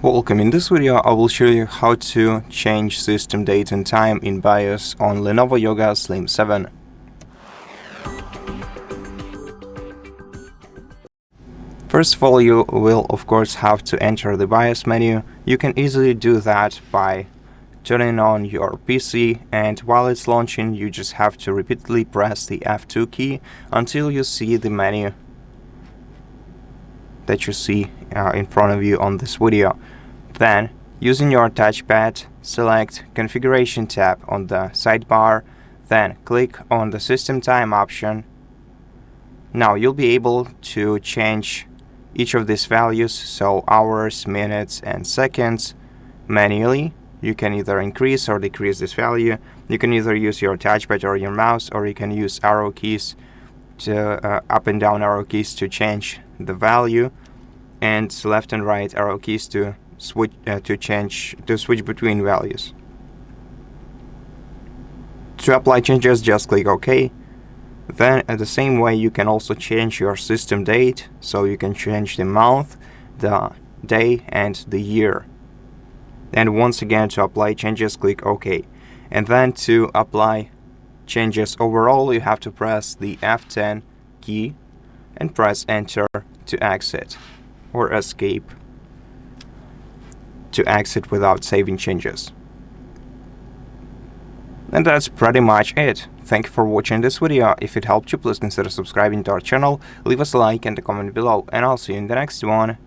Welcome. In this video, I will show you how to change system date and time in BIOS on LENOVO Yoga Slim 7. First of all, you will of course have to enter the BIOS menu. You can easily do that by turning on your PC, and while it's launching, you just have to repeatedly press the F2 key until you see the menu that you see in front of you on this video. Then, using your touchpad, select Configuration tab on the sidebar, then click on the System Time option. Now you'll be able to change each of these values, so hours, minutes, and seconds, manually. You can either increase or decrease this value. You can either use your touchpad or your mouse, or you can use arrow keys to up and down arrow keys to change the value, and left and right arrow keys to switch switch between values. To apply changes, just click OK. Then, the same way, you can also change your system date, so you can change the month, the day, and the year. And once again, to apply changes, click OK. And then to apply changes overall, you have to press the F10 key and press Enter to exit, or Escape to exit without saving changes. And that's pretty much it. Thank you for watching this video. If it helped you, please consider subscribing to our channel, leave us a like and a comment below, and I'll see you in the next one.